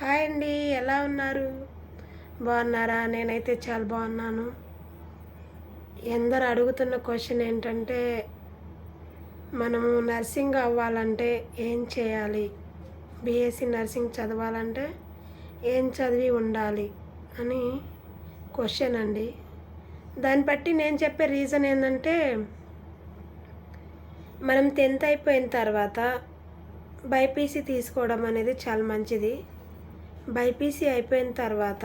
Hi అండి, ఎలా ఉన్నారు? బాగున్నారా? నేనైతే చాలా బాగున్నాను. ఎందరు అడుగుతున్న క్వశ్చన్ ఏంటంటే, మనము నర్సింగ్ అవ్వాలంటే ఏం చేయాలి? బీఎస్సీ నర్సింగ్ చదవాలంటే ఏం చదివి ఉండాలి అని క్వశ్చన్ అండి. దాన్ని బట్టి నేను చెప్పే రీజన్ ఏంటంటే, మనం 10th అయిపోయిన తర్వాత బైపీసీ తీసుకోవడం అనేది చాలా మంచిది. బైపీసీ అయిపోయిన తర్వాత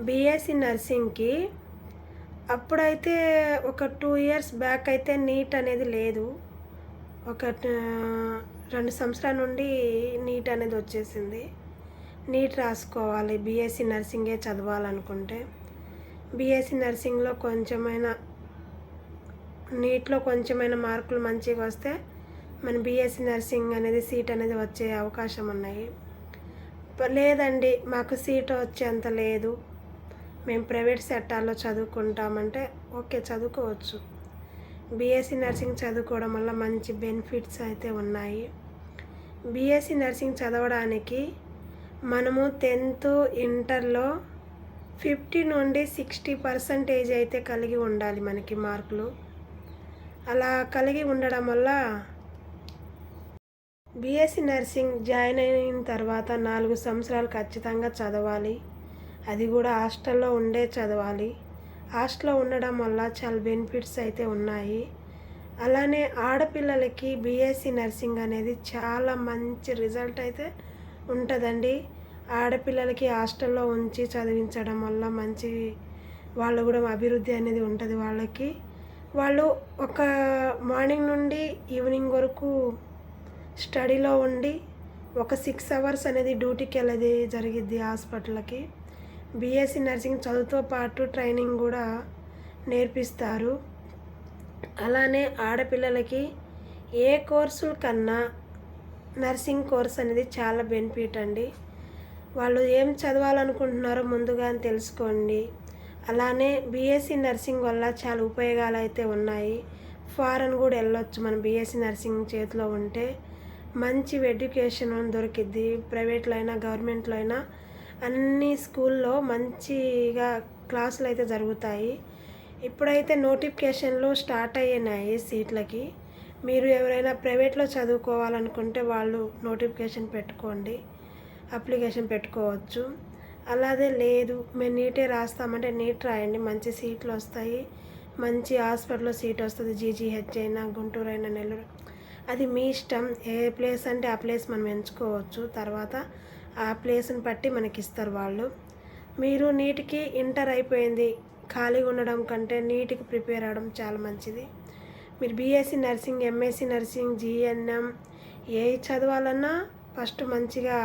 బీఎస్సీ నర్సింగ్కి అప్పుడైతే ఒక 2 years బ్యాక్ అయితే నీట్ అనేది లేదు. ఒక 2 సంవత్సరాల నుండి నీట్ అనేది వచ్చేసింది. నీట్ రాసుకోవాలి బీఎస్సీ నర్సింగే చదవాలనుకుంటే. బీఎస్సీ నర్సింగ్లో నీట్లో కొంచెమైనా మార్కులు మంచిగా వస్తే మన బీఎస్సీ నర్సింగ్ అనేది సీట్ అనేది వచ్చే అవకాశం ఉన్నాయి. లేదండి, మాకు సీట్ వచ్చేంత లేదు, మేము ప్రైవేట్ సెక్టార్లో చదువుకుంటామంటే ఓకే, చదువుకోవచ్చు. బీఎస్సీ నర్సింగ్ చదువుకోవడం వల్ల మంచి బెనిఫిట్స్ అయితే ఉన్నాయి. బీఎస్సీ నర్సింగ్ చదవడానికి మనము 10th ఇంటర్లో 50 నుండి 60% అయితే కలిగి ఉండాలి మనకి మార్కులు. అలా కలిగి ఉండడం వల్ల బీఎస్సీ నర్సింగ్ జాయిన్ అయిన తర్వాత 4 సంవత్సరాలు ఖచ్చితంగా చదవాలి. అది కూడా హాస్టల్లో ఉండే చదవాలి. హాస్టల్లో ఉండడం వల్ల చాలా బెనిఫిట్స్ అయితే ఉన్నాయి. అలానే ఆడపిల్లలకి బీఎస్సీ నర్సింగ్ అనేది చాలా మంచి రిజల్ట్ అయితే ఉంటుందండి. ఆడపిల్లలకి హాస్టల్లో ఉంచి చదివించడం వల్ల మంచి వాళ్ళు కూడా అభివృద్ధి అనేది ఉంటుంది. వాళ్ళు ఒక మార్నింగ్ నుండి ఈవినింగ్ వరకు స్టడీలో ఉండి ఒక 6 hours అనేది డ్యూటీకి వెళ్ళేది జరిగిద్ది హాస్పిటల్కి. బీఎస్సీ నర్సింగ్ చదువుతో పాటు ట్రైనింగ్ కూడా నేర్పిస్తారు. అలానే ఆడపిల్లలకి ఏ కోర్సుల కన్నా నర్సింగ్ కోర్స్ అనేది చాలా బెనిఫిట్ అండి. వాళ్ళు ఏం చదవాలనుకుంటున్నారో ముందుగా తెలుసుకోండి. అలానే బీఎస్సీ నర్సింగ్ వల్ల చాలా ఉపయోగాలు అయితే ఉన్నాయి. ఫారెన్ కూడా వెళ్ళొచ్చు మన బీఎస్సీ నర్సింగ్ చేతిలో ఉంటే. మంచి ఎడ్యుకేషన్ దొరికిద్ది. ప్రైవేట్లో అయినా గవర్నమెంట్లో అయినా అన్ని స్కూల్లో మంచిగా క్లాసులు అయితే జరుగుతాయి. ఇప్పుడైతే నోటిఫికేషన్లు స్టార్ట్ అయినాయి సీట్లకి. మీరు ఎవరైనా ప్రైవేట్లో చదువుకోవాలనుకుంటే వాళ్ళు నోటిఫికేషన్ పెట్టుకోండి, అప్లికేషన్ పెట్టుకోవచ్చు. అలాగే లేదు మేము నీటే రాస్తామంటే నీట్ రాయండి, మంచి సీట్లు వస్తాయి. మంచి హాస్పిటల్లో సీట్ వస్తుంది. జీజీహెచ్ అయినా గుంటూరు అయినా నెల్లూరు, అది మీ ఇష్టం. ఏ ప్లేస్ అంటే ఆ ప్లేస్ మనం ఎంచుకోవచ్చు. తర్వాత ఆ ప్లేస్ని బట్టి మనకి ఇస్తారు వాళ్ళు. మీరు నీట్కి ఇంటర్ అయిపోయింది ఖాళీగా ఉండడం కంటే నీట్కి ప్రిపేర్ అవ్వడం చాలా మంచిది. మీరు BSc nursing, MSc nursing, GNM ఏ చదవాలన్నా ఫస్ట్ మంచిగా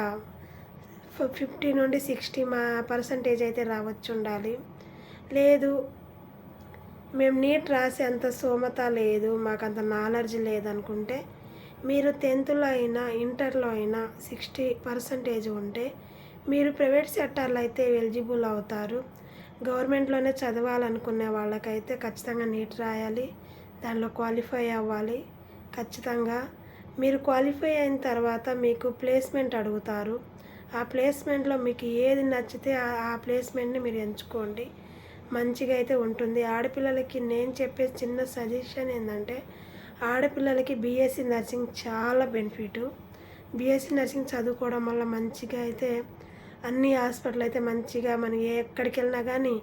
50 నుండి 60% అయితే రావచ్చు ఉండాలి. లేదు మేము నీట్ రాసే అంత స్తోమత లేదు, మాకు అంత నాలెడ్జ్ లేదనుకుంటే మీరు 10thలో అయినా ఇంటర్లో అయినా 60% ఉంటే మీరు ప్రైవేట్ సెక్టార్లో అయితే ఎలిజిబుల్ అవుతారు. గవర్నమెంట్లోనే చదవాలనుకునే వాళ్ళకైతే ఖచ్చితంగా నీట్ రాయాలి, దానిలో క్వాలిఫై అవ్వాలి. ఖచ్చితంగా మీరు క్వాలిఫై అయిన తర్వాత మీకు ప్లేస్మెంట్ అడుగుతారు. ఆ ప్లేస్మెంట్లో మీకు ఏది నచ్చితే ఆ ప్లేస్మెంట్ని మీరు ఎంచుకోండి, మంచిగా అయితే ఉంటుంది. ఆడపిల్లలకి నేను చెప్పే చిన్న సజెషన్ ఏంటంటే, ఆడపిల్లలకి బీఎస్సీ నర్సింగ్ చాలా బెనిఫిట్. బీఎస్సీ నర్సింగ్ చదువుకోవడం వల్ల మంచిగా అయితే అన్ని హాస్పిటల్ అయితే మంచిగా మనం ఎక్కడికి వెళ్ళినా కానీ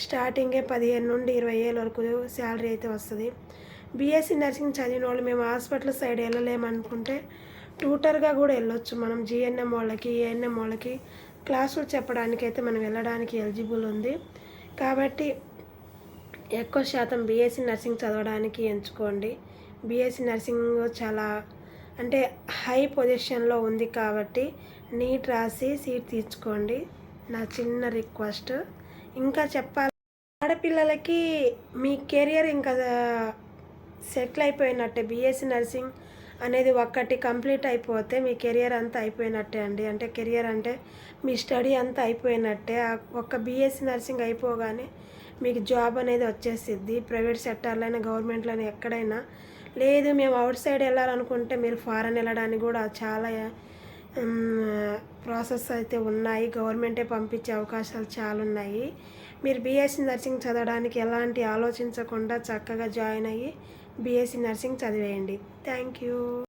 స్టార్టింగే 15 నుండి 20 ఏళ్ళ వరకు శాలరీ అయితే వస్తుంది. బీఎస్సీ నర్సింగ్ చదివిన వాళ్ళు మేము హాస్పిటల్ సైడ్ వెళ్ళలేమనుకుంటే ట్యూటర్గా కూడా వెళ్ళొచ్చు. మనం జీఎన్ఎం వాళ్ళకి, ఏఎన్ఎం వాళ్ళకి క్లాసులు చెప్పడానికి అయితే మనం వెళ్ళడానికి ఎలిజిబుల్ ఉంది. కాబట్టి ఎక్కువ శాతం బీఎస్సీ నర్సింగ్ చదవడానికి ఎంచుకోండి. బీఎస్సీ నర్సింగ్ చాలా అంటే హై పొజిషన్లో ఉంది కాబట్టి నీట్ రాసి సీట్ తీర్చుకోండి, నా చిన్న రిక్వెస్ట్. ఇంకా చెప్పాలి, ఆడపిల్లలకి మీ కెరియర్ ఇంకా సెటిల్ అయిపోయినట్టే. బీఎస్సీ నర్సింగ్ అనేది ఒక్కటి కంప్లీట్ అయిపోతే మీ కెరియర్ అంతా అయిపోయినట్టే అండి. అంటే కెరియర్ అంటే మీ స్టడీ అంతా అయిపోయినట్టే. ఒక్క బీఎస్సీ నర్సింగ్ అయిపోగానే మీకు జాబ్ అనేది వచ్చేసిద్ది. ప్రైవేట్ సెక్టార్లో అయినా గవర్నమెంట్లో అయినా ఎక్కడైనా. లేదు మేము అవుట్ సైడ్ వెళ్ళాలనుకుంటే మీరు ఫారెన్ వెళ్ళడానికి కూడా చాలా ప్రాసెస్ అయితే ఉన్నాయి. గవర్నమెంటే పంపించే అవకాశాలు చాలా ఉన్నాయి. మీరు బీఎస్సీ నర్సింగ్ చదవడానికి ఎలాంటి ఆలోచించకుండా చక్కగా జాయిన్ అయ్యి బీఎస్సీ నర్సింగ్ చదివేయండి. Thank you.